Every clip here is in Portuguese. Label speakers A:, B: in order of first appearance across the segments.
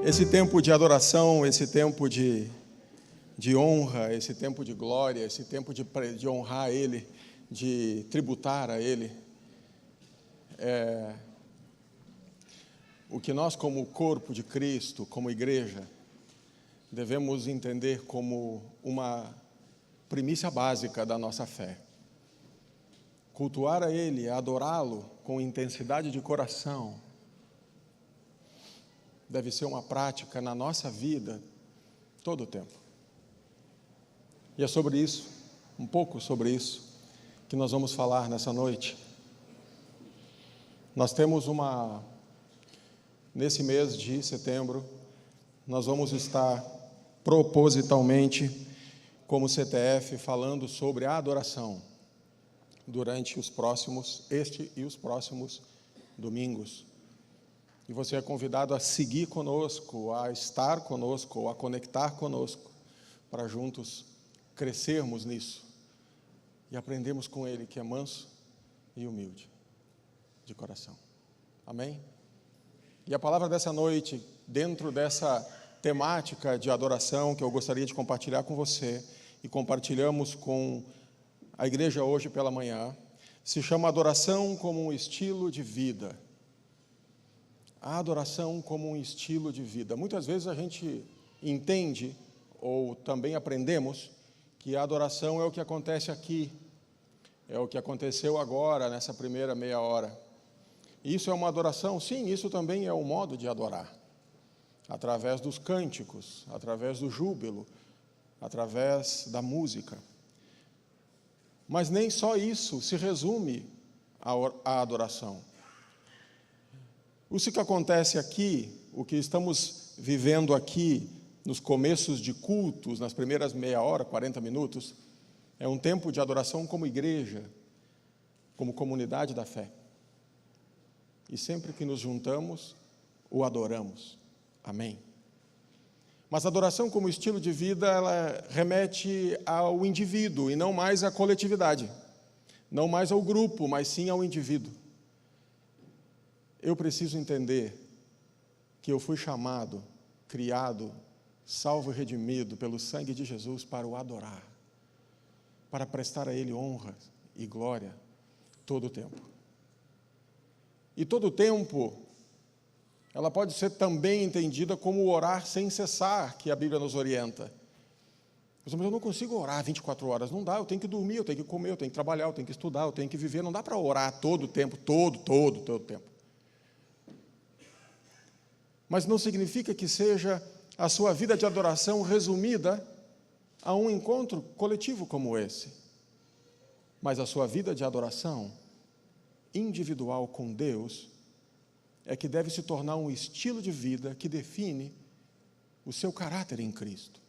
A: Esse tempo de adoração, esse tempo de honra, esse tempo de glória, esse tempo de honrar Ele, de tributar a Ele, o que nós, como corpo de Cristo, como igreja, devemos entender como uma primícia básica da nossa fé. Cultuar a Ele, adorá-lo com intensidade de coração, deve ser uma prática na nossa vida todo o tempo. E é sobre isso, um pouco sobre isso, que nós vamos falar nessa noite. Nós temos nesse mês de setembro, nós vamos estar propositalmente, como CTF, falando sobre a adoração durante este e os próximos domingos. E você é convidado a seguir conosco, a estar conosco, a conectar conosco, para juntos crescermos nisso e aprendermos com Ele, que é manso e humilde de coração. Amém? E a palavra dessa noite, dentro dessa temática de adoração que eu gostaria de compartilhar com você, e compartilhamos com a igreja hoje pela manhã, se chama adoração como um estilo de vida. A adoração como um estilo de vida. Muitas vezes a gente entende, ou também aprendemos, que a adoração é o que acontece aqui, é o que aconteceu agora, nessa primeira meia hora. Isso é uma adoração? Sim, isso também é um modo de adorar. Através dos cânticos, através do júbilo, através da música. Mas nem só isso se resume à adoração. Isso que acontece aqui, o que estamos vivendo aqui, nos começos de cultos, nas primeiras meia hora, 40 minutos, é um tempo de adoração como igreja, como comunidade da fé. E sempre que nos juntamos, o adoramos. Amém? Mas a adoração como estilo de vida, ela remete ao indivíduo e não mais à coletividade. Não mais ao grupo, mas sim ao indivíduo. Eu preciso entender que eu fui chamado, criado, salvo e redimido pelo sangue de Jesus para o adorar, para prestar a Ele honra e glória todo o tempo. E todo o tempo, ela pode ser também entendida como orar sem cessar, que a Bíblia nos orienta. Mas eu não consigo orar 24 horas, não dá, eu tenho que dormir, eu tenho que comer, eu tenho que trabalhar, eu tenho que estudar, eu tenho que viver, não dá para orar todo o tempo, todo o tempo. Mas não significa que seja a sua vida de adoração resumida a um encontro coletivo como esse. Mas a sua vida de adoração individual com Deus é que deve se tornar um estilo de vida que define o seu caráter em Cristo.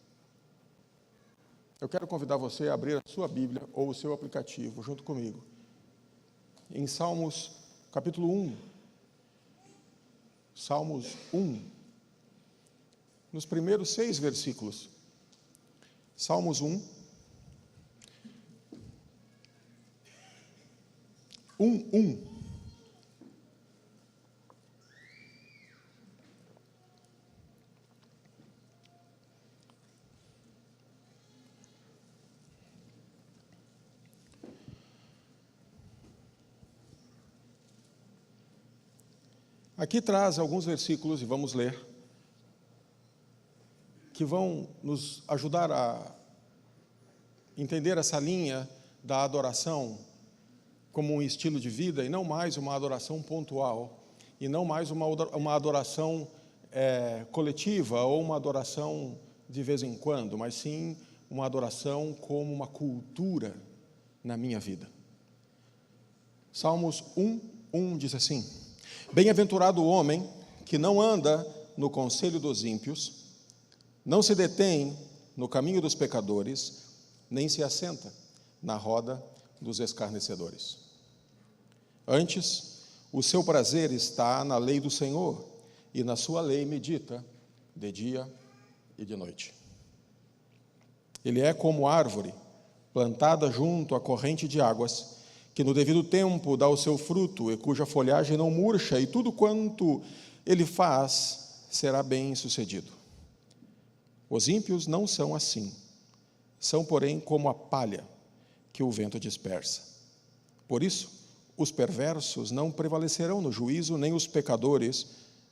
A: Eu quero convidar você a abrir a sua Bíblia ou o seu aplicativo junto comigo, em Salmos, capítulo 1. Salmos 1, nos primeiros 6 versículos. Salmos 1, 1. Aqui traz alguns versículos, e vamos ler, que vão nos ajudar a entender essa linha da adoração como um estilo de vida, e não mais uma adoração pontual, e não mais uma adoração coletiva, ou uma adoração de vez em quando, mas sim uma adoração como uma cultura na minha vida. Salmos 1 diz assim: Bem-aventurado o homem que não anda no conselho dos ímpios, não se detém no caminho dos pecadores, nem se assenta na roda dos escarnecedores. Antes, o seu prazer está na lei do Senhor, e na sua lei medita de dia e de noite. Ele é como árvore plantada junto à corrente de águas, que no devido tempo dá o seu fruto, e cuja folhagem não murcha, e tudo quanto ele faz será bem-sucedido. Os ímpios não são assim. São, porém, como a palha que o vento dispersa. Por isso, os perversos não prevalecerão no juízo, nem os pecadores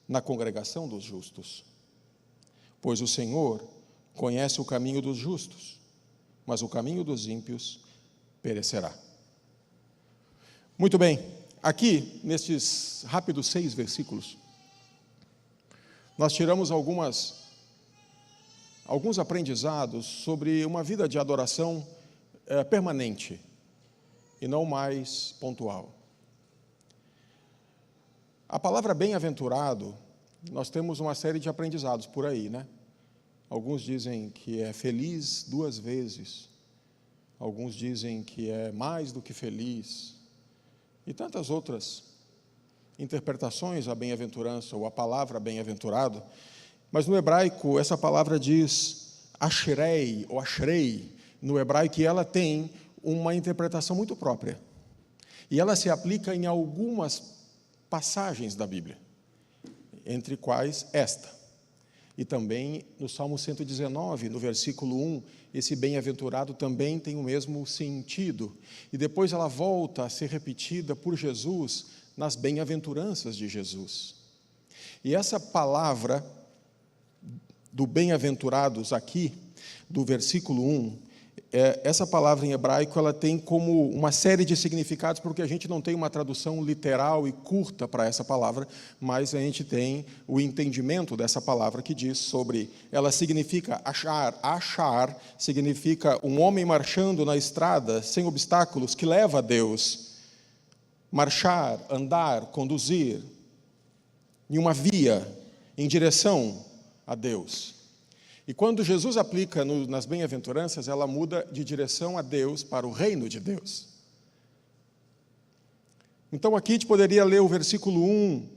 A: na congregação dos justos. Pois o Senhor conhece o caminho dos justos, mas o caminho dos ímpios perecerá. Muito bem, aqui, nestes rápidos 6 versículos, nós tiramos alguns aprendizados sobre uma vida de adoração permanente e não mais pontual. A palavra bem-aventurado, nós temos uma série de aprendizados por aí, né? Alguns dizem que é feliz 2 vezes, alguns dizem que é mais do que feliz, e tantas outras interpretações à bem-aventurança ou à palavra bem-aventurado. Mas no hebraico, essa palavra diz ashrei ou ashrei, no hebraico, e ela tem uma interpretação muito própria. E ela se aplica em algumas passagens da Bíblia, entre quais esta. E também no Salmo 119, no versículo 1, esse bem-aventurado também tem o mesmo sentido. E depois ela volta a ser repetida por Jesus nas bem-aventuranças de Jesus. E essa palavra do bem-aventurados aqui, do versículo 1, essa palavra em hebraico, ela tem como uma série de significados, porque a gente não tem uma tradução literal e curta para essa palavra, mas a gente tem o entendimento dessa palavra que diz sobre, ela significa achar, achar significa um homem marchando na estrada, sem obstáculos, que leva a Deus. Marchar, andar, conduzir, em uma via, em direção a Deus. E quando Jesus aplica nas bem-aventuranças, ela muda de direção a Deus para o reino de Deus. Então aqui a gente poderia ler o versículo 1,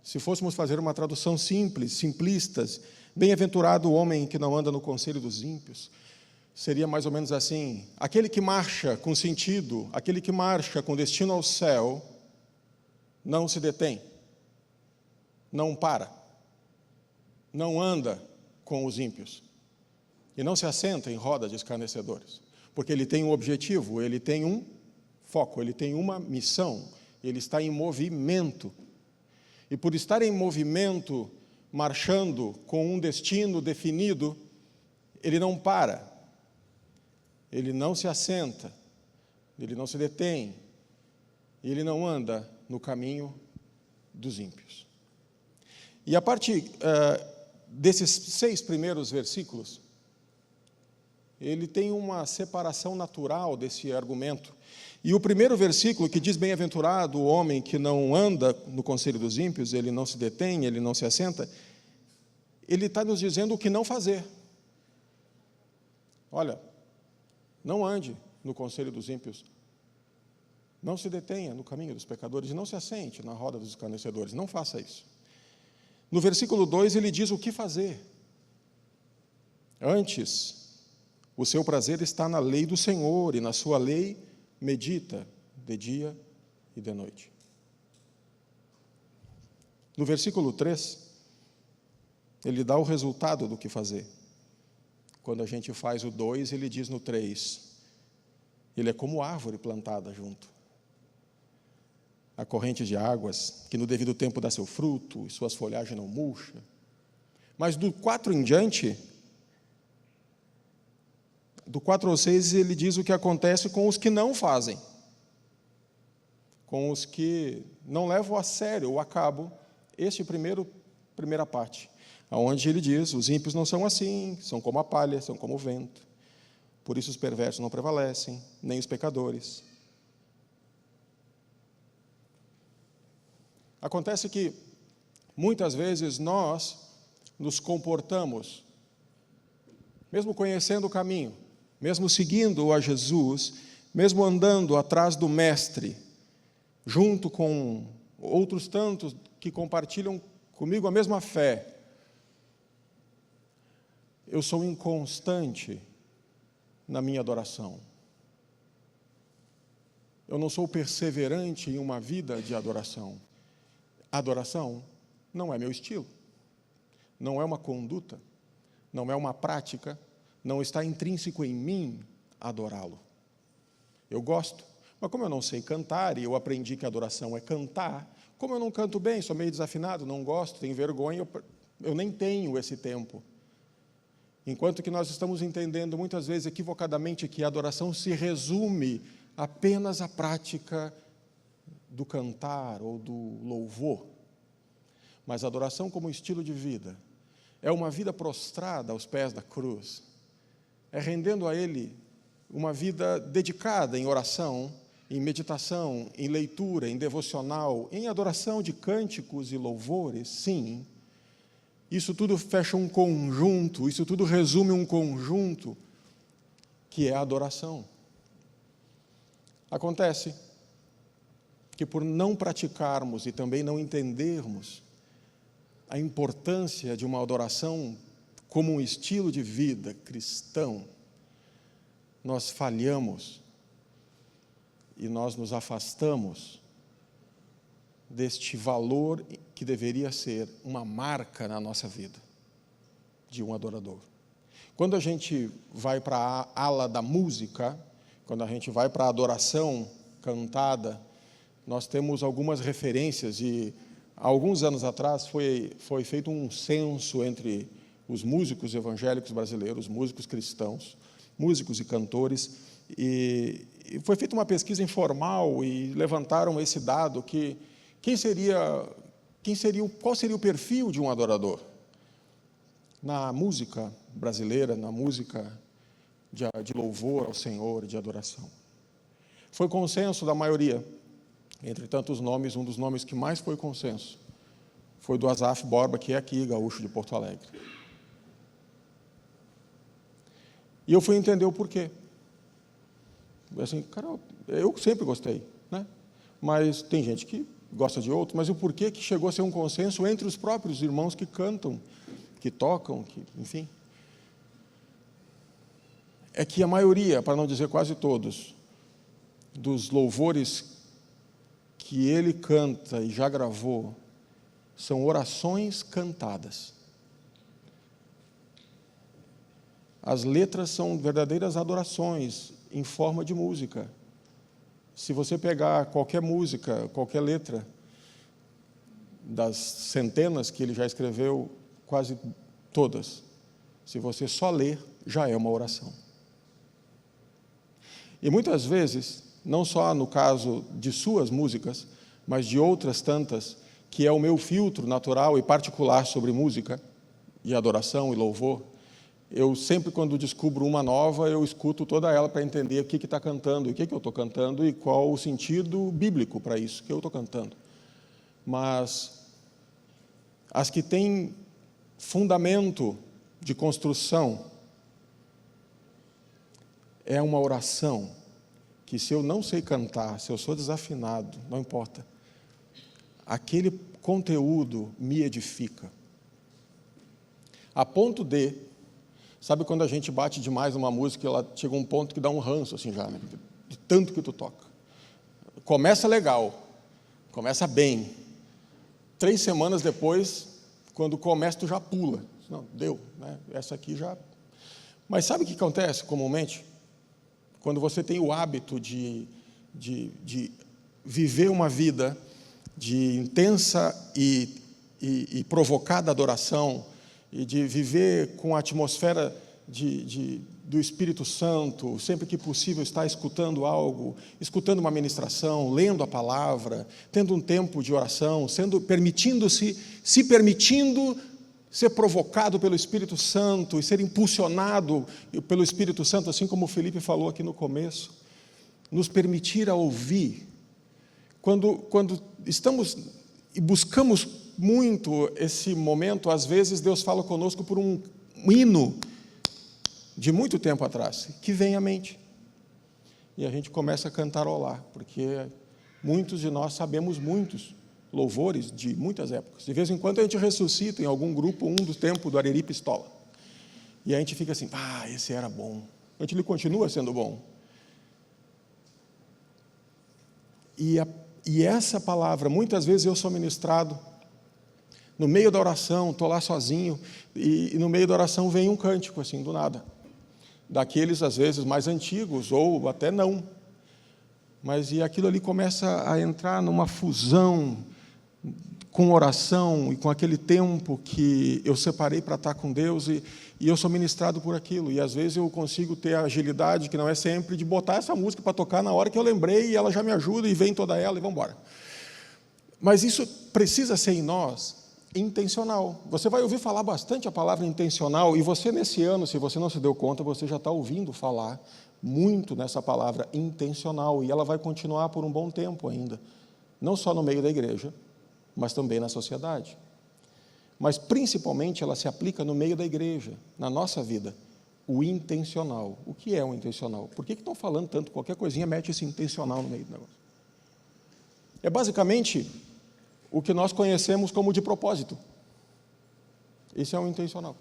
A: se fôssemos fazer uma tradução simples, simplistas, bem-aventurado o homem que não anda no conselho dos ímpios, seria mais ou menos assim, aquele que marcha com sentido, aquele que marcha com destino ao céu, não se detém, não para, não anda com os ímpios e não se assenta em roda de escarnecedores, porque ele tem um objetivo, ele tem um foco, ele tem uma missão, ele está em movimento. E por estar em movimento, marchando com um destino definido, ele não para, ele não se assenta, ele não se detém, ele não anda no caminho dos ímpios. E a partir desses 6 primeiros versículos, ele tem uma separação natural desse argumento. E o primeiro versículo, que diz, bem-aventurado o homem que não anda no conselho dos ímpios, ele não se detém, ele não se assenta, ele está nos dizendo o que não fazer. Olha, não ande no conselho dos ímpios, não se detenha no caminho dos pecadores, e não se assente na roda dos escarnecedores, não faça isso. No versículo 2, ele diz o que fazer. Antes, o seu prazer está na lei do Senhor, e na sua lei medita de dia e de noite. No versículo 3, ele dá o resultado do que fazer. Quando a gente faz o 2, ele diz no 3, ele é como árvore plantada junto a corrente de águas, que no devido tempo dá seu fruto, e suas folhagens não murcham. Mas do 4 em diante, do 4 ao 6, ele diz o que acontece com os que não fazem, com os que não levam a sério ou a cabo este primeira parte, onde ele diz, os ímpios não são assim, são como a palha, são como o vento, por isso os perversos não prevalecem, nem os pecadores. Acontece que, muitas vezes, nós nos comportamos, mesmo conhecendo o caminho, mesmo seguindo a Jesus, mesmo andando atrás do Mestre, junto com outros tantos que compartilham comigo a mesma fé, eu sou inconstante na minha adoração. Eu não sou perseverante em uma vida de adoração. Adoração não é meu estilo, não é uma conduta, não é uma prática, não está intrínseco em mim adorá-lo. Eu gosto, mas como eu não sei cantar, e eu aprendi que a adoração é cantar, como eu não canto bem, sou meio desafinado, não gosto, tenho vergonha, eu nem tenho esse tempo. Enquanto que nós estamos entendendo, muitas vezes, equivocadamente, que a adoração se resume apenas à prática do cantar ou do louvor. Mas a adoração como estilo de vida é uma vida prostrada aos pés da cruz, é rendendo a Ele uma vida dedicada em oração, em meditação, em leitura, em devocional, em adoração de cânticos e louvores, sim. Isso tudo fecha um conjunto, isso tudo resume um conjunto que é a adoração. Acontece que por não praticarmos e também não entendermos a importância de uma adoração como um estilo de vida cristão, nós falhamos e nós nos afastamos deste valor que deveria ser uma marca na nossa vida, de um adorador. Quando a gente vai para a ala da música, quando a gente vai para a adoração cantada, nós temos algumas referências, e há alguns anos atrás foi feito um censo entre os músicos evangélicos brasileiros, músicos cristãos, músicos e cantores, e foi feita uma pesquisa informal e levantaram esse dado que qual seria o perfil de um adorador? Na música brasileira, na música de louvor ao Senhor, de adoração. Foi consenso da maioria. Entre tantos nomes, um dos nomes que mais foi consenso foi do Asaf Borba, que é aqui, gaúcho de Porto Alegre. E eu fui entender o porquê. Assim, cara, eu sempre gostei, né? Mas tem gente que gosta de outro, mas o porquê que chegou a ser um consenso entre os próprios irmãos que cantam, que tocam, enfim. É que a maioria, para não dizer quase todos, dos louvores que ele canta e já gravou, são orações cantadas. As letras são verdadeiras adorações em forma de música. Se você pegar qualquer música, qualquer letra, das centenas que ele já escreveu, quase todas, se você só ler, já é uma oração. E muitas vezes, não só no caso de suas músicas, mas de outras tantas, que é o meu filtro natural e particular sobre música, e adoração e louvor, eu sempre, quando descubro uma nova, eu escuto toda ela para entender o que está cantando, o que eu estou cantando e qual o sentido bíblico para isso que eu estou cantando. Mas as que têm fundamento de construção é uma oração que, se eu não sei cantar, se eu sou desafinado, não importa, aquele conteúdo me edifica. A ponto de, sabe quando a gente bate demais numa música, ela chega a um ponto que dá um ranço, assim já, né? De tanto que tu toca. Começa legal, começa bem. 3 semanas depois, quando começa, tu já pula. Não, deu, né? Essa aqui já... Mas sabe o que acontece comumente? Quando você tem o hábito de viver uma vida de intensa e provocada adoração, e de viver com a atmosfera do Espírito Santo, sempre que possível estar escutando algo, escutando uma ministração, lendo a palavra, tendo um tempo de oração, permitindo ser provocado pelo Espírito Santo e ser impulsionado pelo Espírito Santo, assim como o Felipe falou aqui no começo, nos permitir a ouvir. Quando estamos e buscamos muito esse momento, às vezes Deus fala conosco por um hino de muito tempo atrás, que vem à mente. E a gente começa a cantarolar, porque muitos de nós sabemos muitos louvores de muitas épocas. De vez em quando a gente ressuscita em algum grupo um do tempo do Areri Pistola. E a gente fica assim, esse era bom. Ele continua sendo bom. E essa palavra, muitas vezes eu sou ministrado No meio da oração, estou lá sozinho, e no meio da oração vem um cântico, assim, do nada. Daqueles, às vezes, mais antigos, ou até não. Mas e aquilo ali começa a entrar numa fusão com oração e com aquele tempo que eu separei para estar com Deus, e eu sou ministrado por aquilo. E às vezes eu consigo ter a agilidade, que não é sempre, de botar essa música para tocar na hora que eu lembrei, e ela já me ajuda, e vem toda ela, e vamos embora. Mas isso precisa ser em nós intencional. Você vai ouvir falar bastante a palavra intencional, e você nesse ano, se você não se deu conta, você já está ouvindo falar muito nessa palavra intencional, e ela vai continuar por um bom tempo ainda, não só no meio da igreja, mas também na sociedade. Mas principalmente ela se aplica no meio da igreja, na nossa vida, o intencional. O que é o intencional? Por que estão falando tanto? Qualquer coisinha mete esse intencional no meio do negócio. É basicamente o que nós conhecemos como de propósito. Esse é o intencional.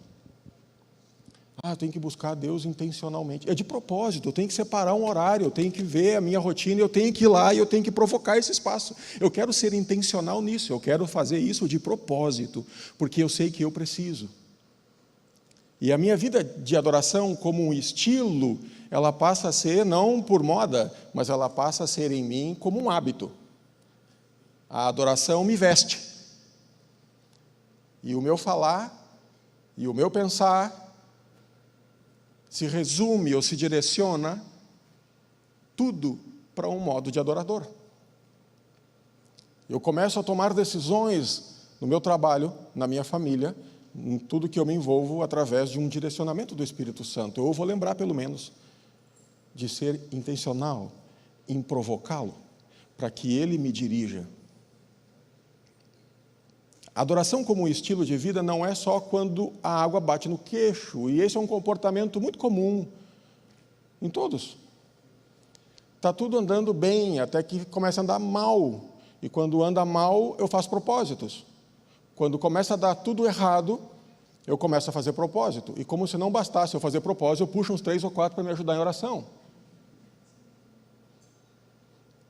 A: Eu tenho que buscar Deus intencionalmente. É de propósito, eu tenho que separar um horário, eu tenho que ver a minha rotina, eu tenho que ir lá e eu tenho que provocar esse espaço. Eu quero ser intencional nisso, eu quero fazer isso de propósito, porque eu sei que eu preciso. E a minha vida de adoração como um estilo, ela passa a ser, não por moda, mas ela passa a ser em mim como um hábito. A adoração me veste. E o meu falar, e o meu pensar, se resume ou se direciona tudo para um modo de adorador. Eu começo a tomar decisões no meu trabalho, na minha família, em tudo que eu me envolvo através de um direcionamento do Espírito Santo. Eu vou lembrar, pelo menos, de ser intencional em provocá-lo, para que ele me dirija. A adoração como um estilo de vida não é só quando a água bate no queixo, e esse é um comportamento muito comum em todos. Está tudo andando bem, até que começa a andar mal, e quando anda mal, eu faço propósitos. Quando começa a dar tudo errado, eu começo a fazer propósito, e como se não bastasse eu fazer propósito, eu puxo uns 3 ou 4 para me ajudar em oração.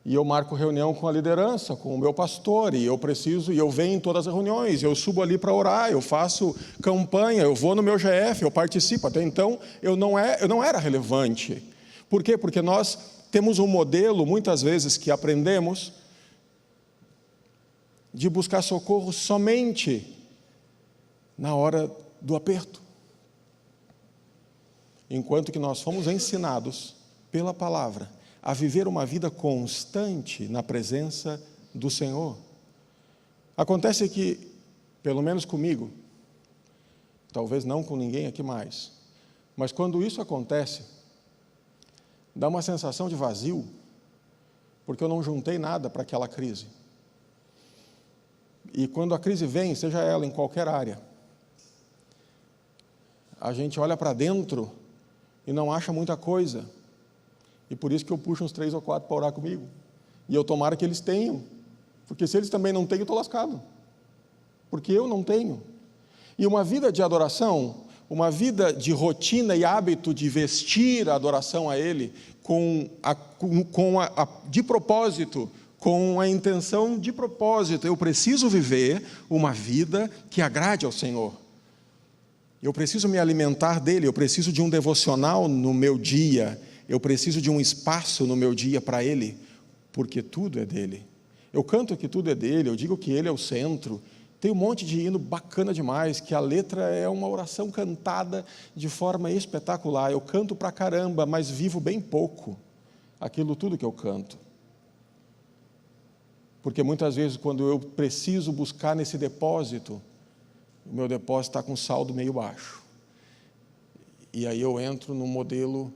A: E eu marco reunião com a liderança, com o meu pastor, e eu venho em todas as reuniões, eu subo ali para orar, eu faço campanha, eu vou no meu GF, eu participo. Até então, eu não era relevante. Por quê? Porque nós temos um modelo, muitas vezes, que aprendemos, de buscar socorro somente na hora do aperto. Enquanto que nós fomos ensinados pela palavra a viver uma vida constante na presença do Senhor. Acontece que, pelo menos comigo, talvez não com ninguém aqui mais, mas quando isso acontece, dá uma sensação de vazio, porque eu não juntei nada para aquela crise. E quando a crise vem, seja ela em qualquer área, a gente olha para dentro e não acha muita coisa. E por isso que eu puxo uns 3 ou 4 para orar comigo. E eu tomara que eles tenham. Porque se eles também não têm, eu estou lascado. Porque eu não tenho. E uma vida de adoração, uma vida de rotina e hábito de vestir a adoração a Ele, de propósito, com a intenção de propósito. Eu preciso viver uma vida que agrade ao Senhor. Eu preciso me alimentar dEle, eu preciso de um devocional no meu dia, eu preciso de um espaço no meu dia para Ele, porque tudo é dEle. Eu canto que tudo é dEle, eu digo que Ele é o centro. Tem um monte de hino bacana demais, que a letra é uma oração cantada de forma espetacular. Eu canto pra caramba, mas vivo bem pouco aquilo tudo que eu canto. Porque muitas vezes, quando eu preciso buscar nesse depósito, o meu depósito está com saldo meio baixo. E aí eu entro num modelo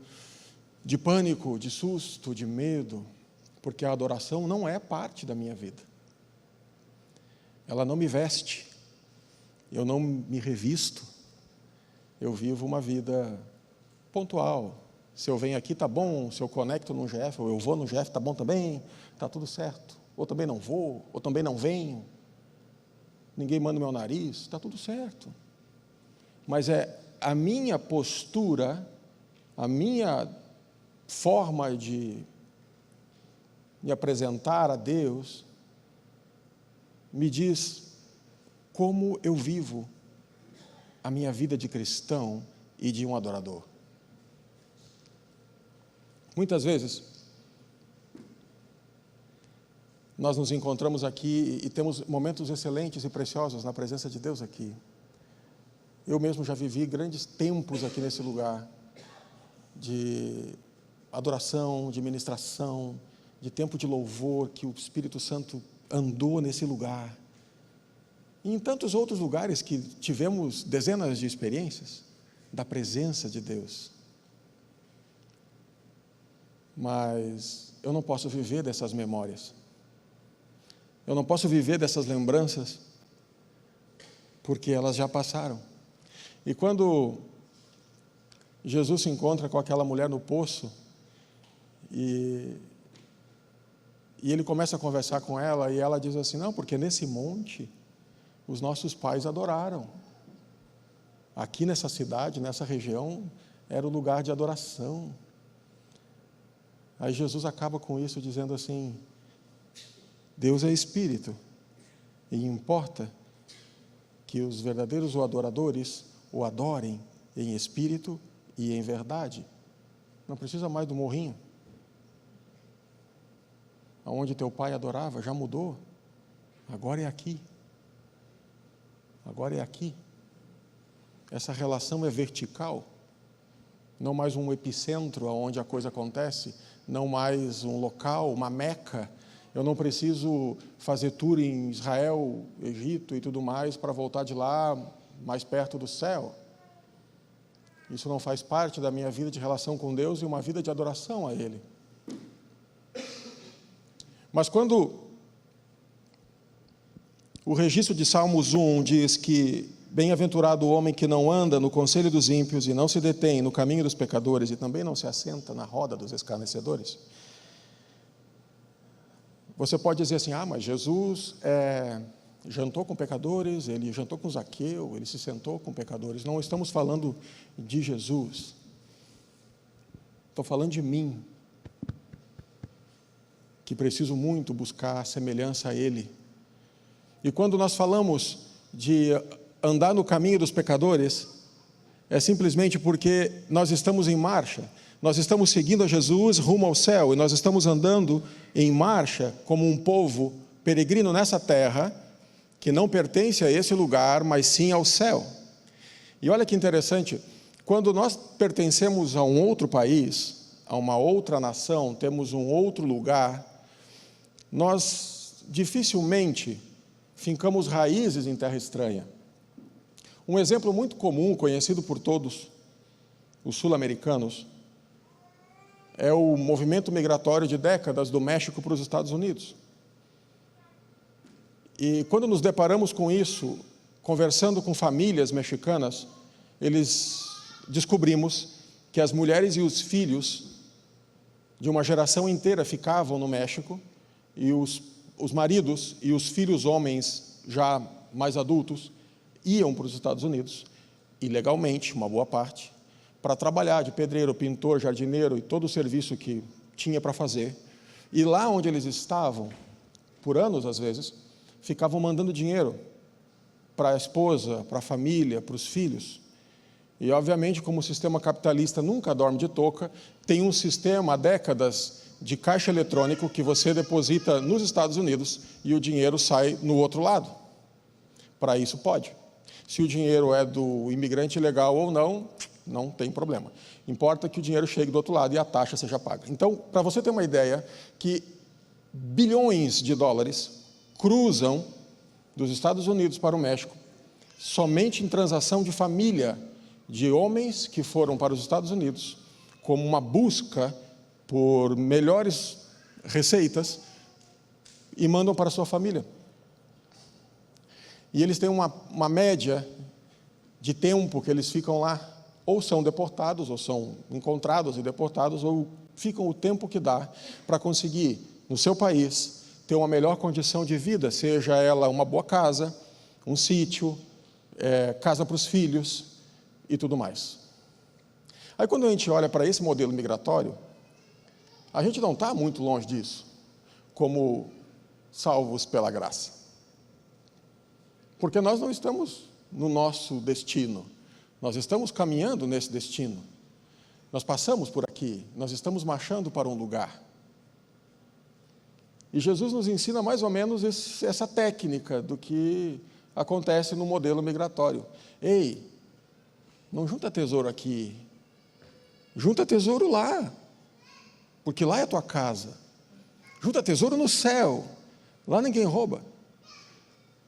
A: de pânico, de susto, de medo, porque a adoração não é parte da minha vida. Ela não me veste, eu não me revisto, eu vivo uma vida pontual. Se eu venho aqui, está bom, se eu conecto no GF, ou eu vou no GF, está bom também, está tudo certo. Ou também não vou, ou também não venho, ninguém manda meu nariz, está tudo certo. Mas é a minha postura, a minha forma de me apresentar a Deus, me diz como eu vivo a minha vida de cristão e de um adorador. Muitas vezes, nós nos encontramos aqui e temos momentos excelentes e preciosos na presença de Deus aqui. Eu mesmo já vivi grandes tempos aqui nesse lugar, de adoração, de ministração, de tempo de louvor, que o Espírito Santo andou nesse lugar. E em tantos outros lugares que tivemos dezenas de experiências da presença de Deus. Mas eu não posso viver dessas memórias. Eu não posso viver dessas lembranças, porque elas já passaram. E quando Jesus se encontra com aquela mulher no poço, e ele começa a conversar com ela, e ela diz assim: não, porque nesse monte os nossos pais adoraram. Aqui nessa cidade, nessa região, era o lugar de adoração. Aí Jesus acaba com isso dizendo assim: Deus é Espírito, e importa que os verdadeiros adoradores o adorem em espírito e em verdade. Não precisa mais do morrinho. Aonde teu pai adorava, já mudou. Agora é aqui. Agora é aqui. Essa relação é vertical. Não mais um epicentro onde a coisa acontece, não mais um local, uma meca. Eu não preciso fazer tour em Israel, Egito e tudo mais para voltar de lá mais perto do céu. Isso não faz parte da minha vida de relação com Deus e uma vida de adoração a Ele. Mas quando o registro de Salmos 1 diz que bem-aventurado o homem que não anda no conselho dos ímpios e não se detém no caminho dos pecadores e também não se assenta na roda dos escarnecedores, você pode dizer assim: ah, mas Jesus jantou com pecadores, ele jantou com Zaqueu, ele se sentou com pecadores. Não estamos falando de Jesus. Estou falando de mim, que preciso muito buscar a semelhança a Ele. E quando nós falamos de andar no caminho dos pecadores, é simplesmente porque nós estamos em marcha. Nós estamos seguindo a Jesus rumo ao céu, e nós estamos andando em marcha como um povo peregrino nessa terra, que não pertence a esse lugar, mas sim ao céu. E olha que interessante, quando nós pertencemos a um outro país, a uma outra nação, temos um outro lugar, nós dificilmente fincamos raízes em terra estranha. Um exemplo muito comum, conhecido por todos os sul-americanos, é o movimento migratório de décadas do México para os Estados Unidos. E quando nos deparamos com isso, conversando com famílias mexicanas, descobrimos que as mulheres e os filhos de uma geração inteira ficavam no México, e os maridos e os filhos homens já mais adultos iam para os Estados Unidos, ilegalmente, uma boa parte, para trabalhar de pedreiro, pintor, jardineiro e todo o serviço que tinha para fazer. E lá onde eles estavam, por anos às vezes, ficavam mandando dinheiro para a esposa, para a família, para os filhos. E, obviamente, como o sistema capitalista nunca dorme de touca, tem um sistema há décadas de caixa eletrônico que você deposita nos Estados Unidos e o dinheiro sai no outro lado. Para isso pode. Se o dinheiro é do imigrante ilegal ou não, não tem problema. Importa que o dinheiro chegue do outro lado e a taxa seja paga. Então, para você ter uma ideia, que bilhões de dólares cruzam dos Estados Unidos para o México, somente em transação de família, de homens que foram para os Estados Unidos, como uma busca por melhores receitas, e mandam para a sua família. E eles têm uma média de tempo que eles ficam lá, ou são deportados, ou são encontrados e deportados, ou ficam o tempo que dá para conseguir, no seu país, ter uma melhor condição de vida, seja ela uma boa casa, um sítio, casa para os filhos e tudo mais. Aí quando a gente olha para esse modelo migratório, a gente não está muito longe disso, como salvos pela graça. Porque nós não estamos no nosso destino, nós estamos caminhando nesse destino. Nós passamos por aqui, nós estamos marchando para um lugar. E Jesus nos ensina mais ou menos essa técnica do que acontece no modelo migratório. Ei, não junta tesouro aqui, junta tesouro lá, porque lá é a tua casa. Junta tesouro no céu, lá ninguém rouba.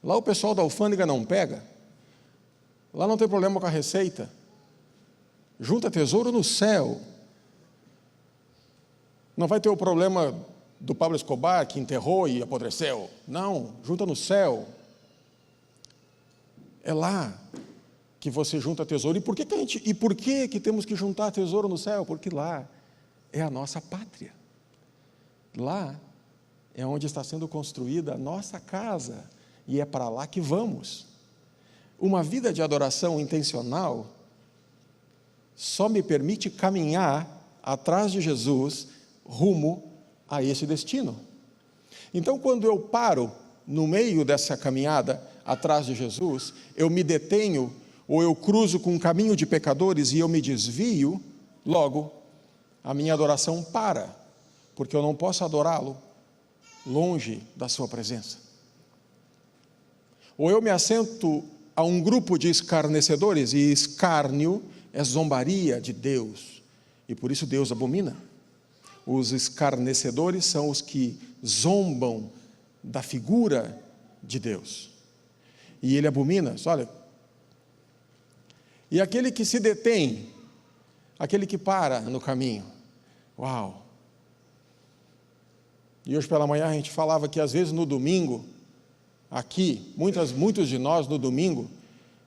A: Lá o pessoal da alfândega não pega. Lá não tem problema com a receita. Junta tesouro no céu. Não vai ter o problema do Pablo Escobar, que enterrou e apodreceu. Não, junta no céu. É lá que você junta tesouro. E por que temos que juntar tesouro no céu? Porque lá é a nossa pátria. Lá é onde está sendo construída a nossa casa. E é para lá que vamos. Uma vida de adoração intencional só me permite caminhar atrás de Jesus rumo a esse destino. Então, quando eu paro no meio dessa caminhada atrás de Jesus, eu me detenho ou eu cruzo com um caminho de pecadores e eu me desvio, logo a minha adoração para, porque eu não posso adorá-lo longe da sua presença. Ou eu me assento a um grupo de escarnecedores, e escárnio é zombaria de Deus, e por isso Deus abomina. Os escarnecedores são os que zombam da figura de Deus, e Ele abomina. Olha, e aquele que se detém, aquele que para no caminho, uau! E hoje pela manhã a gente falava que às vezes no domingo, aqui, muitos de nós no domingo,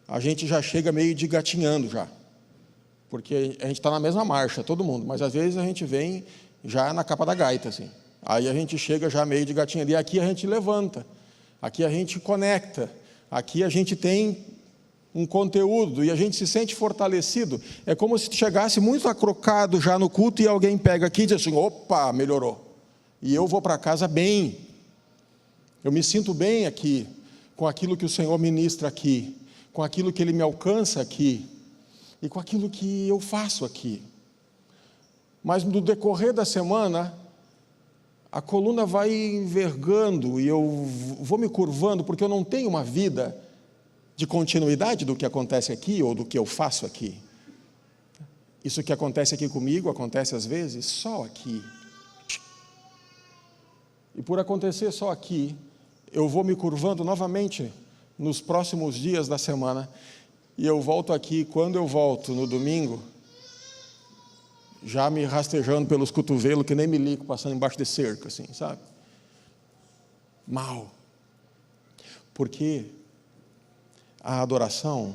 A: a gente já chega meio de gatinhando já, porque a gente está na mesma marcha, todo mundo, mas às vezes a gente vem já na capa da gaita, assim. Aí a gente chega já meio de gatinhando, e aqui a gente levanta, aqui a gente conecta, aqui a gente tem um conteúdo, e a gente se sente fortalecido. É como se chegasse muito acrocado já no culto, e alguém pega aqui e diz assim, opa, melhorou, e eu vou para casa bem. Eu me sinto bem aqui, com aquilo que o Senhor ministra aqui, com aquilo que Ele me alcança aqui, e com aquilo que eu faço aqui. Mas no decorrer da semana, a coluna vai envergando, e eu vou me curvando, porque eu não tenho uma vida de continuidade do que acontece aqui, ou do que eu faço aqui. Isso que acontece aqui comigo, acontece às vezes só aqui. E por acontecer só aqui, eu vou me curvando novamente nos próximos dias da semana, e eu volto aqui, quando eu volto no domingo, já me rastejando pelos cotovelos, que nem milico passando embaixo de cerca, assim, sabe? Mal. Porque a adoração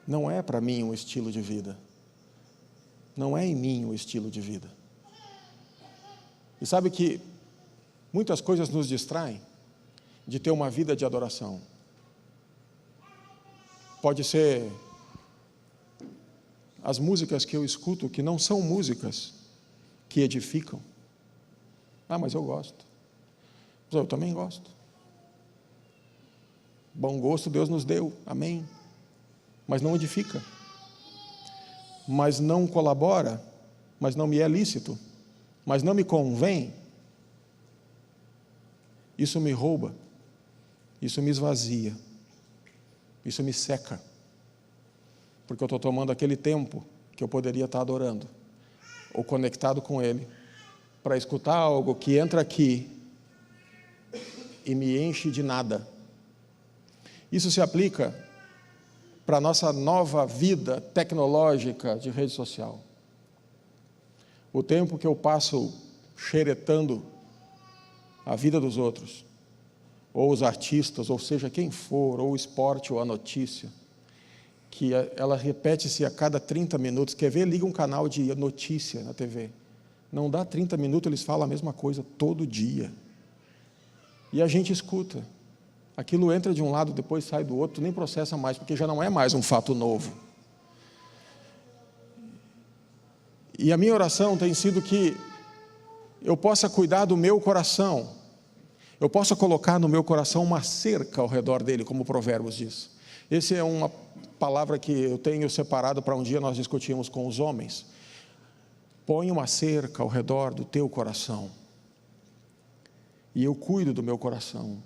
A: não é para mim um estilo de vida, não é em mim um estilo de vida. E sabe que muitas coisas nos distraem de ter uma vida de adoração. Pode ser as músicas que eu escuto, que não são músicas que edificam. Ah, mas eu gosto. Mas eu também gosto. Bom gosto Deus nos deu, amém. Mas não edifica. Mas não colabora, mas não me é lícito, mas não me convém. Isso me rouba, isso me esvazia, isso me seca, porque eu estou tomando aquele tempo que eu poderia estar adorando, ou conectado com Ele, para escutar algo que entra aqui e me enche de nada. Isso se aplica para a nossa nova vida tecnológica de rede social. O tempo que eu passo xeretando a vida dos outros, ou os artistas, ou seja, quem for, ou o esporte, ou a notícia, que ela repete-se a cada 30 minutos. Quer ver? Liga um canal de notícia na TV. Não dá 30 minutos, eles falam a mesma coisa todo dia. E a gente escuta. Aquilo entra de um lado, depois sai do outro, nem processa mais, porque já não é mais um fato novo. E a minha oração tem sido que eu possa cuidar do meu coração, Eu possa colocar no meu coração uma cerca ao redor dele, como o Provérbios diz. Essa é uma palavra que eu tenho separado para um dia nós discutirmos com os homens. Põe uma cerca ao redor do teu coração. E eu cuido do meu coração,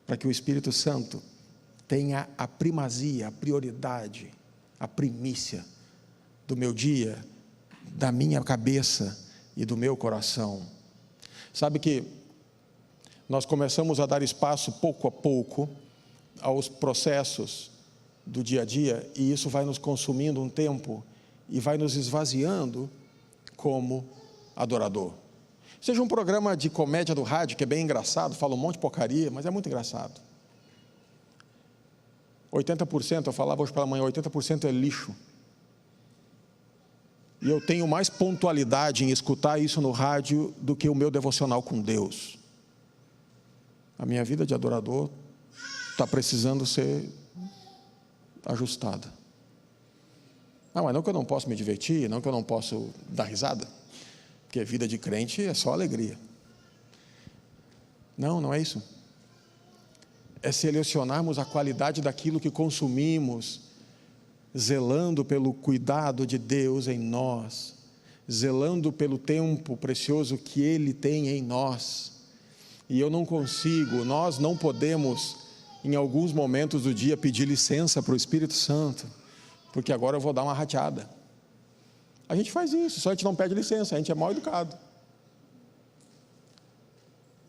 A: para que o Espírito Santo tenha a primazia, a prioridade, a primícia do meu dia, da minha cabeça e do meu coração. Sabe que nós começamos a dar espaço pouco a pouco aos processos do dia a dia, e isso vai nos consumindo um tempo e vai nos esvaziando como adorador. Seja um programa de comédia do rádio, que é bem engraçado, fala um monte de porcaria, mas é muito engraçado. 80%, eu falava hoje pela manhã, 80% é lixo. E eu tenho mais pontualidade em escutar isso no rádio do que o meu devocional com Deus. A minha vida de adorador está precisando ser ajustada. Mas não que eu não posso me divertir, não que eu não posso dar risada, porque vida de crente é só alegria. Não é isso. É selecionarmos a qualidade daquilo que consumimos, zelando pelo cuidado de Deus em nós, zelando pelo tempo precioso que Ele tem em nós. E eu não consigo, nós não podemos, em alguns momentos do dia, pedir licença para o Espírito Santo, porque agora eu vou dar uma rateada. A gente faz isso, só a gente não pede licença, a gente é mal educado.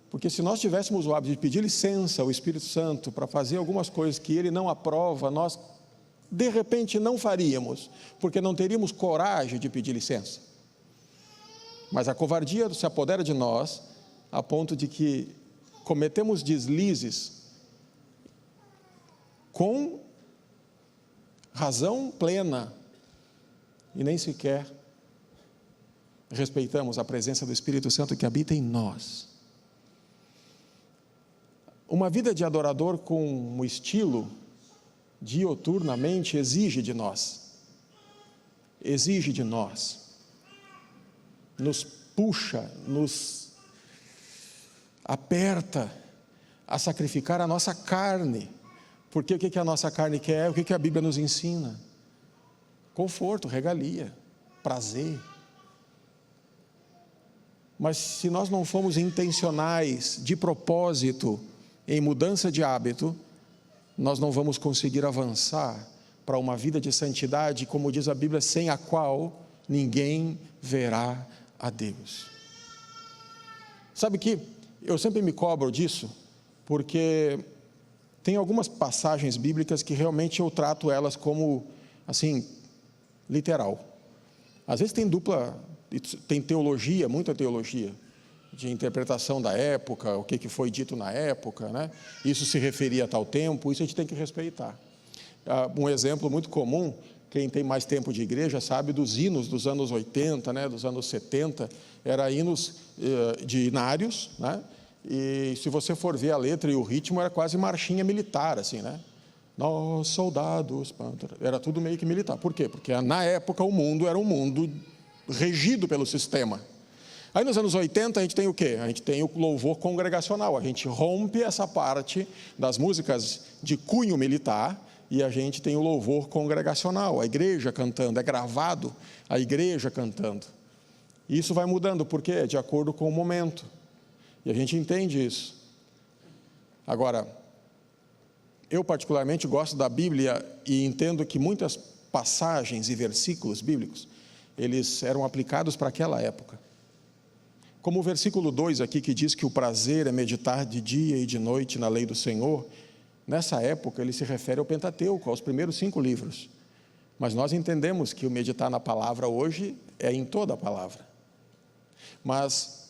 A: Porque se nós tivéssemos o hábito de pedir licença ao Espírito Santo para fazer algumas coisas que Ele não aprova, nós de repente não faríamos, porque não teríamos coragem de pedir licença. Mas a covardia se apodera de nós, a ponto de que cometemos deslizes com razão plena e nem sequer respeitamos a presença do Espírito Santo que habita em nós. Uma vida de adorador com um estilo dioturnamente exige de nós, nos puxa, nos aperta a sacrificar a nossa carne, porque o que a nossa carne quer? O que a Bíblia nos ensina? Conforto, regalia, prazer. Mas se nós não formos intencionais, de propósito, em mudança de hábito, nós não vamos conseguir avançar para uma vida de santidade, como diz a Bíblia, sem a qual ninguém verá a Deus. Sabe que eu sempre me cobro disso, porque tem algumas passagens bíblicas que realmente eu trato elas como, assim, literal. Às vezes tem teologia, muita teologia, de interpretação da época, o que foi dito na época, né? Isso se referia a tal tempo, isso a gente tem que respeitar. Um exemplo muito comum, quem tem mais tempo de igreja sabe dos hinos dos anos 80, né, dos anos 70, eram hinos de inários, né? E se você for ver a letra e o ritmo, era quase marchinha militar, assim, né? Nós, soldados, era tudo meio que militar. Por quê? Porque na época o mundo era um mundo regido pelo sistema. Aí nos anos 80 a gente tem o quê? A gente tem o louvor congregacional, a gente rompe essa parte das músicas de cunho militar e a gente tem o louvor congregacional, a igreja cantando, é gravado a igreja cantando. E isso vai mudando, por quê? De acordo com o momento, e a gente entende isso. Agora, eu particularmente gosto da Bíblia e entendo que muitas passagens e versículos bíblicos, eles eram aplicados para aquela época. Como o versículo 2 aqui, que diz que o prazer é meditar de dia e de noite na lei do Senhor, nessa época ele se refere ao Pentateuco, aos primeiros 5 livros. Mas nós entendemos que o meditar na palavra hoje é em toda a palavra. Mas,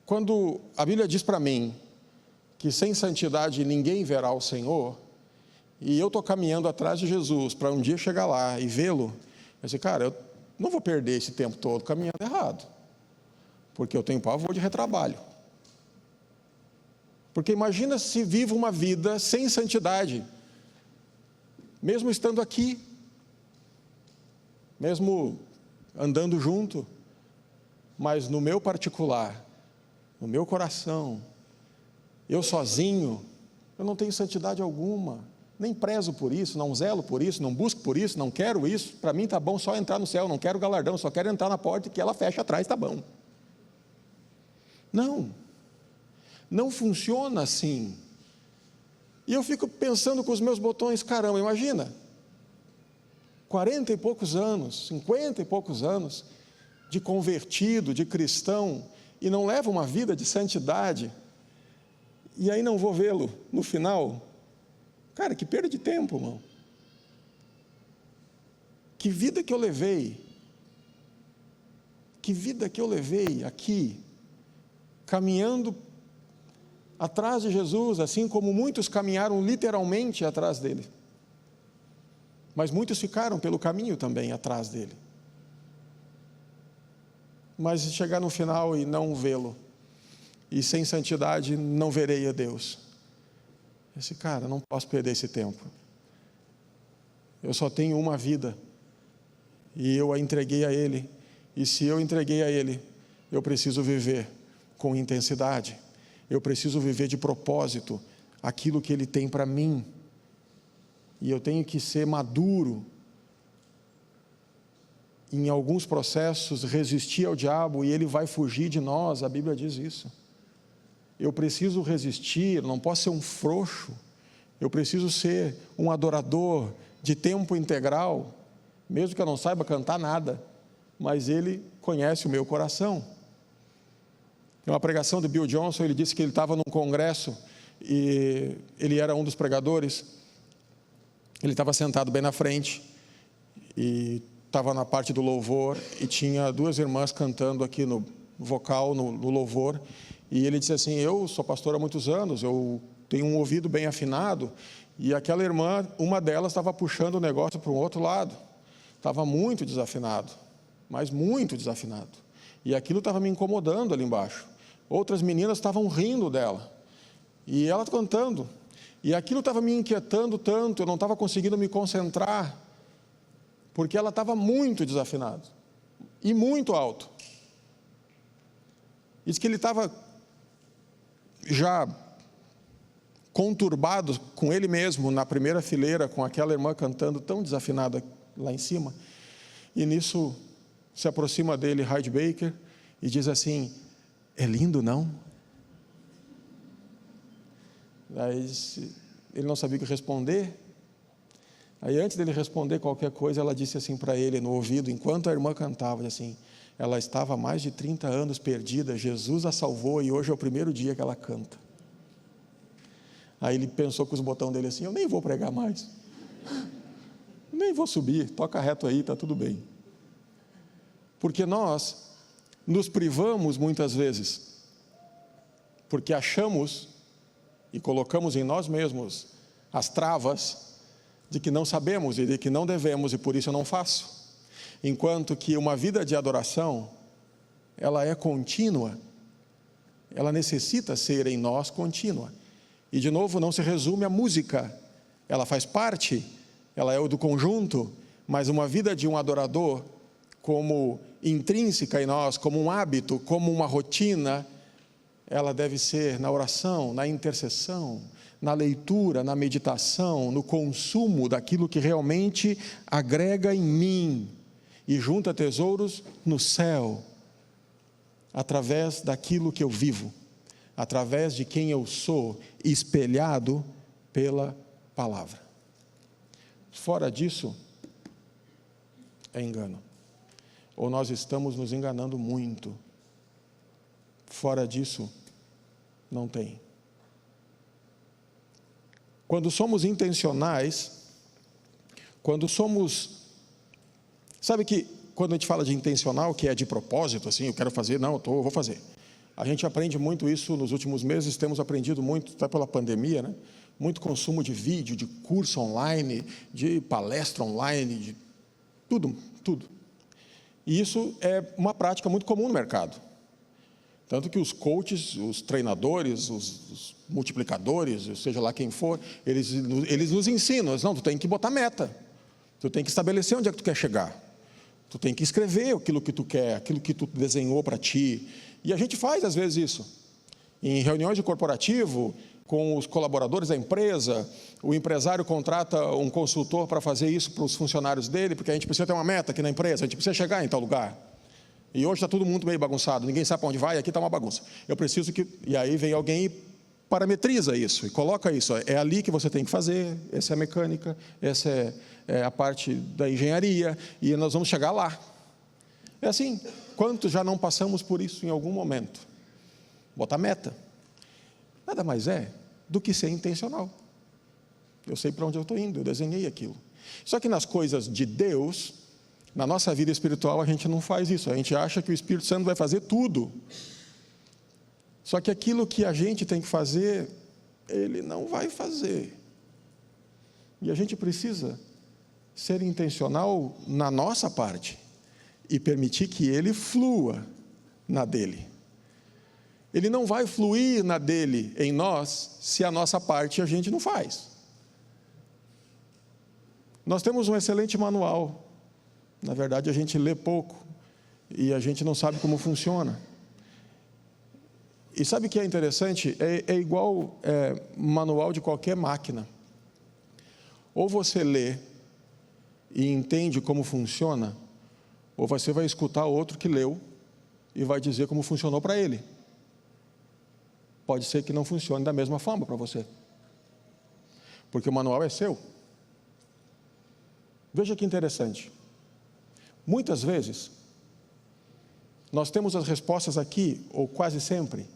A: quando a Bíblia diz para mim que sem santidade ninguém verá o Senhor, e eu estou caminhando atrás de Jesus para um dia chegar lá e vê-lo, eu disse, cara, eu não vou perder esse tempo todo caminhando errado, porque eu tenho pavor de retrabalho. Porque imagina se vivo uma vida sem santidade, mesmo estando aqui, mesmo andando junto, mas no meu particular, no meu coração, eu sozinho, eu não tenho santidade alguma, nem prezo por isso, não zelo por isso, não busco por isso, não quero isso. Para mim está bom só entrar no céu, não quero galardão, só quero entrar na porta e que ela feche atrás, está bom. Não funciona assim. E eu fico pensando com os meus botões, caramba, imagina, 40 e poucos anos, 50 e poucos anos, de convertido, de cristão, e não leva uma vida de santidade, e aí não vou vê-lo no final. Cara, que perda de tempo, irmão. Que vida que eu levei aqui, caminhando atrás de Jesus, assim como muitos caminharam literalmente atrás dele. Mas muitos ficaram pelo caminho também atrás dele. Mas chegar no final e não vê-lo, e sem santidade não verei a Deus. Esse cara, não posso perder esse tempo. Eu só tenho uma vida, e eu a entreguei a Ele, e se eu entreguei a Ele, eu preciso viver com intensidade, eu preciso viver de propósito, aquilo que Ele tem para mim, e eu tenho que ser maduro, em alguns processos, resistir ao diabo, e ele vai fugir de nós, a Bíblia diz isso. Eu preciso resistir, não posso ser um frouxo, eu preciso ser um adorador de tempo integral, mesmo que eu não saiba cantar nada, mas Ele conhece o meu coração. Em uma pregação de Bill Johnson, ele disse que ele estava num congresso, e ele era um dos pregadores, ele estava sentado bem na frente, e estava na parte do louvor, e tinha duas irmãs cantando aqui no vocal, no louvor, e ele disse assim, eu sou pastor há muitos anos, eu tenho um ouvido bem afinado, e aquela irmã, uma delas estava puxando o negócio para um outro lado, estava muito desafinado, mas muito desafinado, e aquilo estava me incomodando ali embaixo. Outras meninas estavam rindo dela, e ela cantando, e aquilo estava me inquietando tanto, eu não estava conseguindo me concentrar, porque ela estava muito desafinada, e muito alto. Diz que ele estava já conturbado com ele mesmo, na primeira fileira, com aquela irmã cantando tão desafinada lá em cima, e nisso se aproxima dele Heidi Baker, e diz assim, é lindo, não? Aí ele não sabia o que responder, aí antes dele responder qualquer coisa, ela disse assim para ele no ouvido, enquanto a irmã cantava, assim, ela estava há mais de 30 anos perdida, Jesus a salvou e hoje é o primeiro dia que ela canta. Aí ele pensou com os botões dele assim, eu nem vou pregar mais, nem vou subir, toca reto aí, está tudo bem. Porque nós nos privamos muitas vezes, porque achamos e colocamos em nós mesmos as travas de que não sabemos e de que não devemos e por isso eu não faço. Enquanto que uma vida de adoração, ela é contínua, ela necessita ser em nós contínua. E de novo, não se resume à música, ela faz parte, ela é do conjunto, mas uma vida de um adorador, como intrínseca em nós, como um hábito, como uma rotina, ela deve ser na oração, na intercessão, na leitura, na meditação, no consumo daquilo que realmente agrega em mim, e junta tesouros no céu, através daquilo que eu vivo, através de quem eu sou, espelhado pela palavra. Fora disso, é engano. Ou nós estamos nos enganando muito. Fora disso, não tem. Quando somos intencionais, quando somos... Sabe que quando a gente fala de intencional, que é de propósito, assim, eu quero fazer, não, eu vou fazer. A gente aprende muito isso nos últimos meses, temos aprendido muito, até pela pandemia, né? Muito consumo de vídeo, de curso online, de palestra online, de tudo. E isso é uma prática muito comum no mercado. Tanto que os coaches, os treinadores, os multiplicadores, seja lá quem for, eles nos ensinam, não, tu tem que botar meta, tu tem que estabelecer onde é que tu quer chegar, tu tem que escrever aquilo que tu quer, aquilo que tu desenhou para ti, e a gente faz às vezes isso, Em reuniões de corporativo, com os colaboradores da empresa, o empresário contrata um consultor para fazer isso para os funcionários dele, porque a gente precisa ter uma meta aqui na empresa, a gente precisa chegar em tal lugar. E hoje está todo mundo meio bagunçado, ninguém sabe para onde vai, aqui está uma bagunça. Eu preciso que... E aí vem alguém e parametriza isso, e coloca isso. É ali que você tem que fazer, essa é a mecânica, essa é a parte da engenharia, e nós vamos chegar lá. É assim, quantos já não passamos por isso em algum momento? Botar meta. Nada mais é do que ser intencional. Eu sei para onde eu estou indo, eu desenhei aquilo. Só que nas coisas de Deus, na nossa vida espiritual, a gente não faz isso. A gente acha que o Espírito Santo vai fazer tudo. Só que aquilo que a gente tem que fazer, ele não vai fazer. E a gente precisa ser intencional na nossa parte e permitir que ele flua na dele. Ele não vai fluir na dele em nós se a nossa parte a gente não faz. Nós temos um excelente manual. Na verdade, a gente lê pouco e a gente não sabe como funciona. E sabe o que é interessante? É igual manual de qualquer máquina. Ou você lê e entende como funciona, ou você vai escutar outro que leu e vai dizer como funcionou para ele. Pode ser que não funcione da mesma forma para você, porque o manual é seu. Veja que interessante. Muitas vezes, nós temos as respostas aqui, ou quase sempre,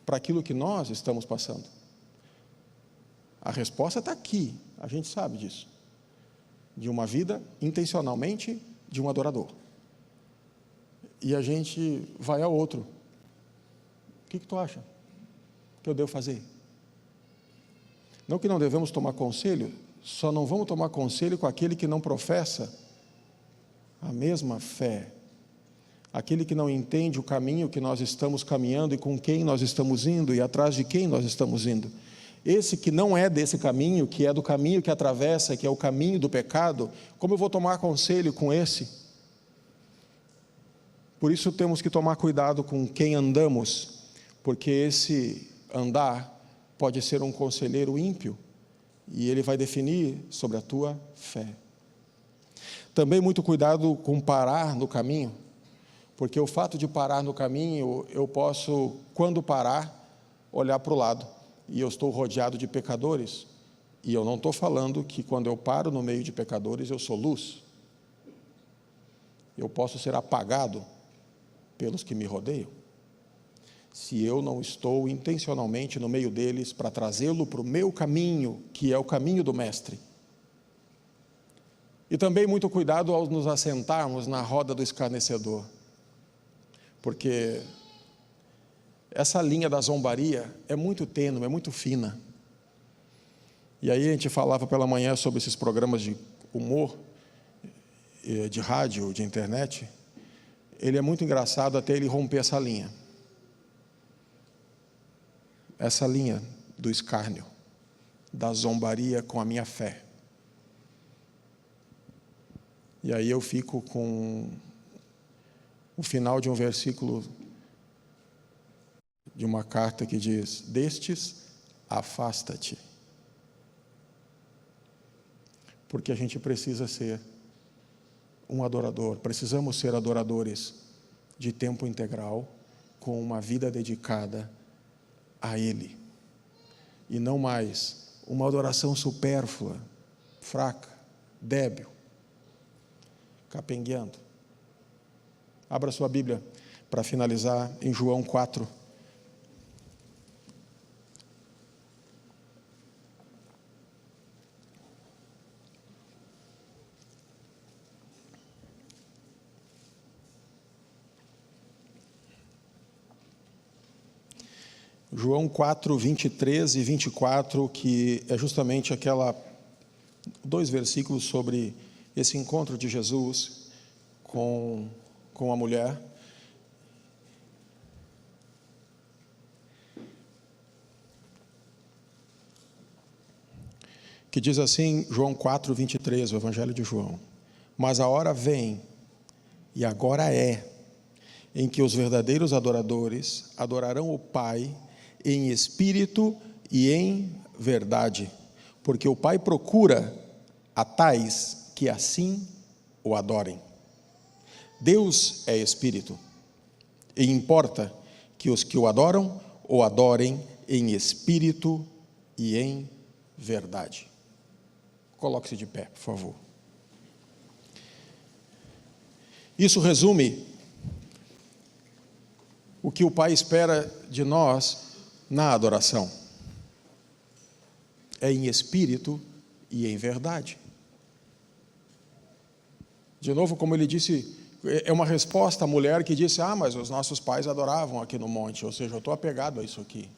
A: para aquilo que nós estamos passando. A resposta está aqui, a gente sabe disso. De uma vida, intencionalmente, de um adorador. E a gente vai ao outro. O que tu acha que eu devo fazer? Não que não devemos tomar conselho, só não vamos tomar conselho com aquele que não professa a mesma fé. Aquele que não entende o caminho que nós estamos caminhando e com quem nós estamos indo e atrás de quem nós estamos indo. Esse que não é desse caminho, que é do caminho que atravessa, que é o caminho do pecado, como eu vou tomar conselho com esse? Por isso temos que tomar cuidado com quem andamos, porque esse andar pode ser um conselheiro ímpio e ele vai definir sobre a tua fé. Também muito cuidado com parar no caminho, porque o fato de parar no caminho, eu posso, quando parar, olhar para o lado, e eu estou rodeado de pecadores, e eu não estou falando que quando eu paro no meio de pecadores, eu sou luz. Eu posso ser apagado pelos que me rodeiam, se eu não estou intencionalmente no meio deles para trazê-lo para o meu caminho, que é o caminho do Mestre. E também muito cuidado ao nos assentarmos na roda do escarnecedor, porque essa linha da zombaria é muito tênue, é muito fina. E aí a gente falava pela manhã sobre esses programas de humor, de rádio, de internet. Ele é muito engraçado até ele romper essa linha. Essa linha do escárnio, da zombaria com a minha fé. E aí eu fico com o final de um versículo de uma carta que diz: destes, afasta-te. Porque a gente precisa ser um adorador, precisamos ser adoradores de tempo integral, com uma vida dedicada a Ele. E não mais uma adoração supérflua, fraca, débil, capengueando. Abra sua Bíblia para finalizar em João 4. João 4, 23 e 24, que é justamente dois versículos sobre esse encontro de Jesus com a mulher. Que diz assim, João 4, 23, o Evangelho de João: mas a hora vem, e agora é, em que os verdadeiros adoradores adorarão o Pai em espírito e em verdade, porque o Pai procura a tais que assim o adorem. Deus é espírito, e importa que os que o adoram o adorem em espírito e em verdade. Coloque-se de pé, por favor. Isso resume o que o Pai espera de nós na adoração. É em espírito e em verdade. De novo, como ele disse, é uma resposta à mulher que disse: mas os nossos pais adoravam aqui no monte, ou seja, eu estou apegado a isso aqui.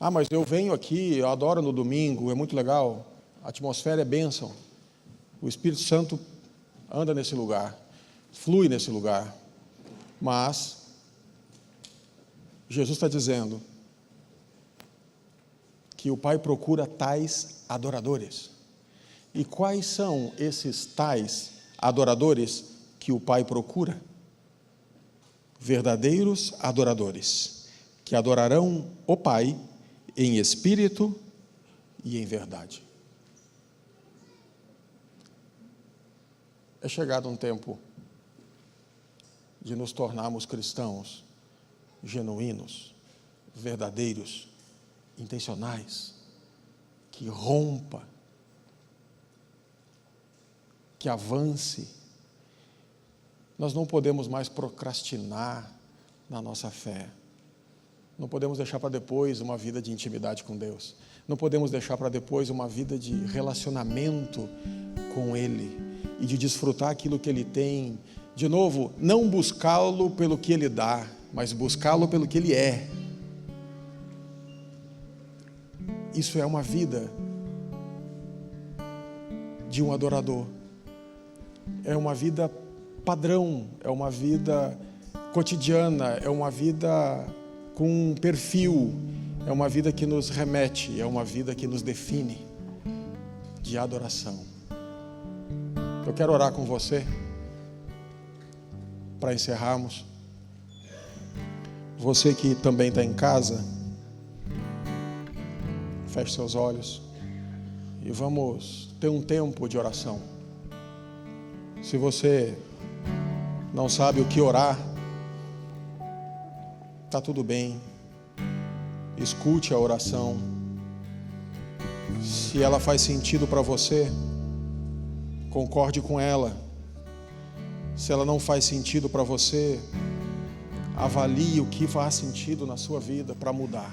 A: Mas eu venho aqui, eu adoro no domingo, é muito legal, a atmosfera é bênção, o Espírito Santo anda nesse lugar, flui nesse lugar, mas Jesus está dizendo que o Pai procura tais adoradores. E quais são esses tais adoradores que o Pai procura? Verdadeiros adoradores, que adorarão o Pai em espírito e em verdade. É chegado um tempo de nos tornarmos cristãos genuínos, verdadeiros, intencionais, que rompa, que avance. Nós não podemos mais procrastinar na nossa fé. Não podemos deixar para depois uma vida de intimidade com Deus. Não podemos deixar para depois uma vida de relacionamento com Ele e de desfrutar aquilo que Ele tem. De novo, não buscá-lo pelo que Ele dá, mas buscá-lo pelo que Ele é. Isso é uma vida de um adorador. É uma vida padrão, é uma vida cotidiana, é uma vida com um perfil, é uma vida que nos remete, é uma vida que nos define de adoração. Eu quero orar com você para encerrarmos. Você que também está em casa, feche seus olhos e vamos ter um tempo de oração. Se você não sabe o que orar, está tudo bem. Escute a oração. Se ela faz sentido para você, concorde com ela. Se ela não faz sentido para você, avalie o que faz sentido na sua vida para mudar.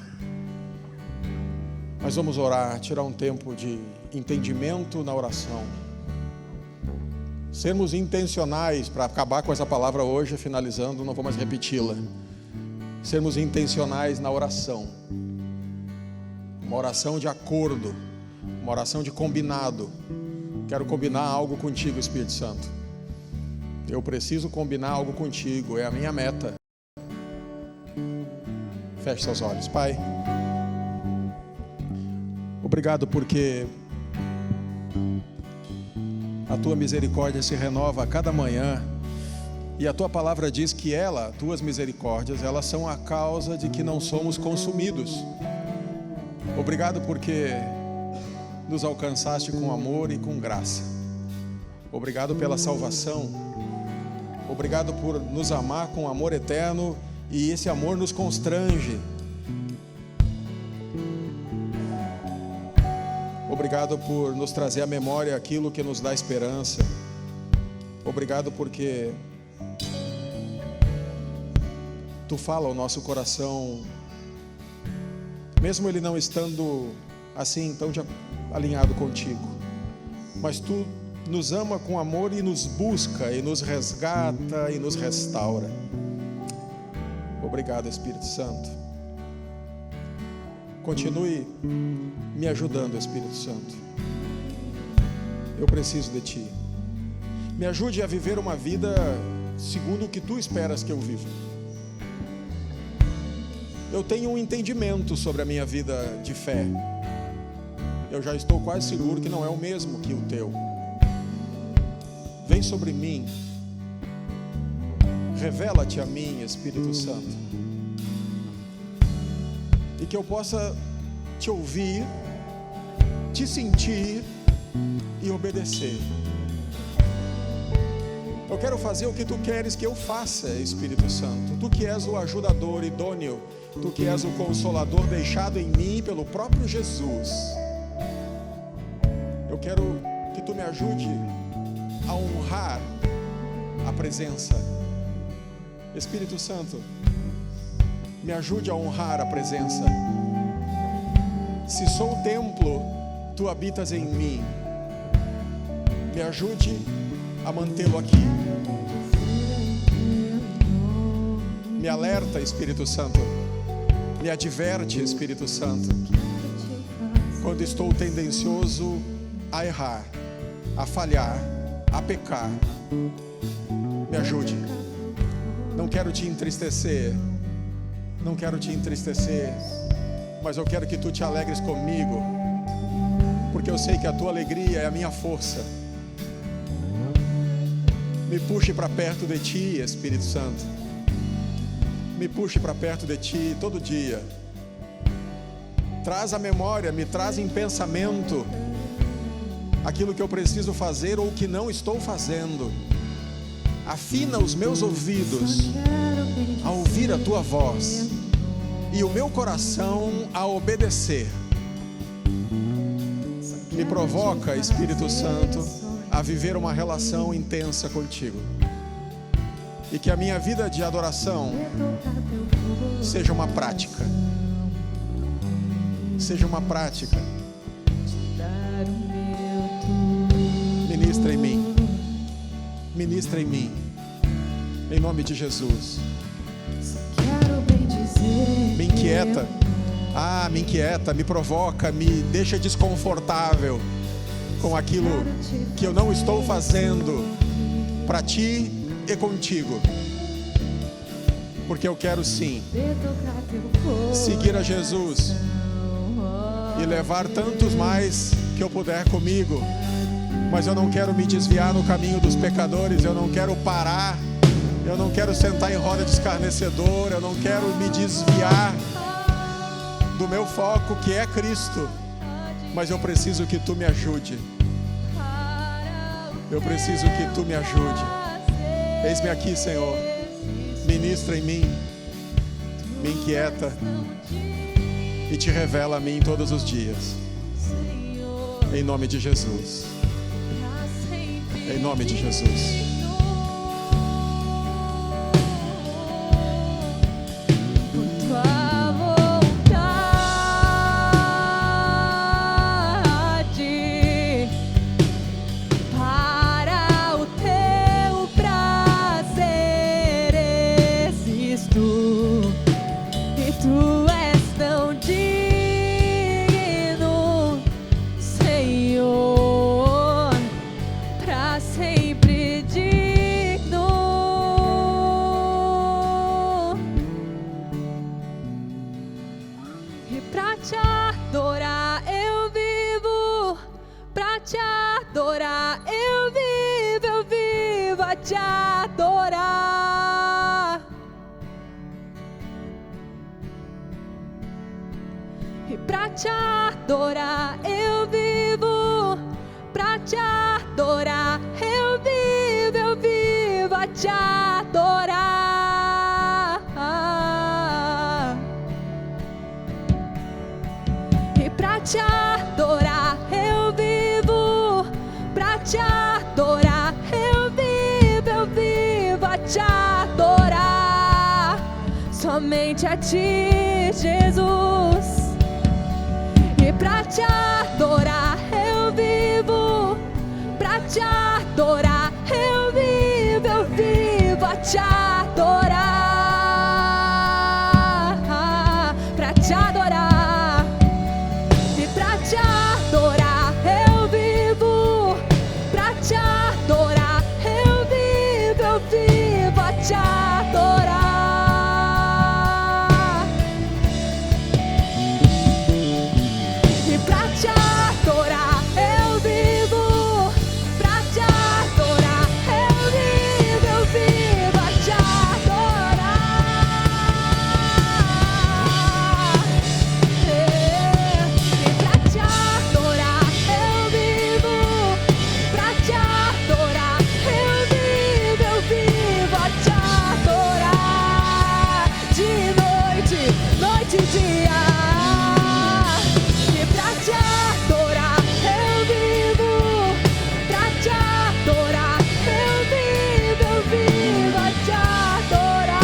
A: Mas vamos orar, tirar um tempo de entendimento na oração. Sermos intencionais, para acabar com essa palavra hoje, finalizando, não vou mais repeti-la. Sermos intencionais na oração. Uma oração de acordo, uma oração de combinado. Quero combinar algo contigo, Espírito Santo. Eu preciso combinar algo contigo, é a minha meta. Feche seus olhos. Pai, obrigado porque a Tua misericórdia se renova a cada manhã. E a Tua palavra diz que Tuas misericórdias, elas são a causa de que não somos consumidos. Obrigado porque nos alcançaste com amor e com graça. Obrigado pela salvação. Obrigado por nos amar com amor eterno e esse amor nos constrange. Obrigado por nos trazer à memória aquilo que nos dá esperança. Obrigado porque Tu fala ao nosso coração, mesmo ele não estando assim tão alinhado contigo, mas Tu nos ama com amor e nos busca e nos resgata e nos restaura. Obrigado, Espírito Santo. Continue me ajudando, Espírito Santo. Eu preciso de Ti. Me ajude a viver uma vida segundo o que Tu esperas que eu viva. Eu tenho um entendimento sobre a minha vida de fé. Eu já estou quase seguro que não é o mesmo que o Teu. Vem sobre mim. Revela-te a mim, Espírito Santo. e que eu possa te ouvir, te sentir e obedecer. Eu quero fazer o que tu queres que eu faça, Espírito Santo. Tu que és o ajudador idôneo, tu que és o consolador deixado em mim pelo próprio Jesus. Eu quero que tu me ajude a honrar a presença. Espírito Santo, me ajude a honrar a presença. Se sou o templo, tu habitas em mim. Me ajude a mantê-lo aqui. Me alerta, Espírito Santo. Me adverte, Espírito Santo, quando estou tendencioso a errar, a falhar, a pecar. Me ajude. Não quero te entristecer. Não quero te entristecer, mas eu quero que tu te alegres comigo, porque eu sei que a tua alegria é a minha força. Me puxe para perto de ti, Espírito Santo. Me puxe para perto de ti todo dia. Traz a memória, me traz em pensamento aquilo que eu preciso fazer ou que não estou fazendo. Afina os meus ouvidos a ouvir a tua voz e o meu coração a obedecer. Me provoca, Espírito Santo, a viver uma relação intensa contigo, e que a minha vida de adoração seja uma prática. Seja uma prática. Ministra em mim. Ministra em mim, em nome de Jesus. Me inquieta, me inquieta, me provoca, me deixa desconfortável com aquilo que eu não estou fazendo para ti e contigo, porque eu quero sim seguir a Jesus e levar tantos mais que eu puder comigo. Mas eu não quero me desviar no caminho dos pecadores, eu não quero parar, eu não quero sentar em roda de escarnecedor, eu não quero me desviar do meu foco, que é Cristo. Mas eu preciso que tu me ajude. Eu preciso que tu me ajude. Eis-me aqui, Senhor. Ministra em mim, me inquieta e te revela a mim todos os dias. Em nome de Jesus. Em nome de Jesus.
B: Somente a ti, Jesus, e pra te adorar eu vivo, pra te adorar eu vivo a te adorar, pra te adorar, e pra te adorar eu vivo, pra te adorar eu vivo a te adorar. noite e dia. E pra te adorar eu vivo, pra te adorar eu vivo a te adorar.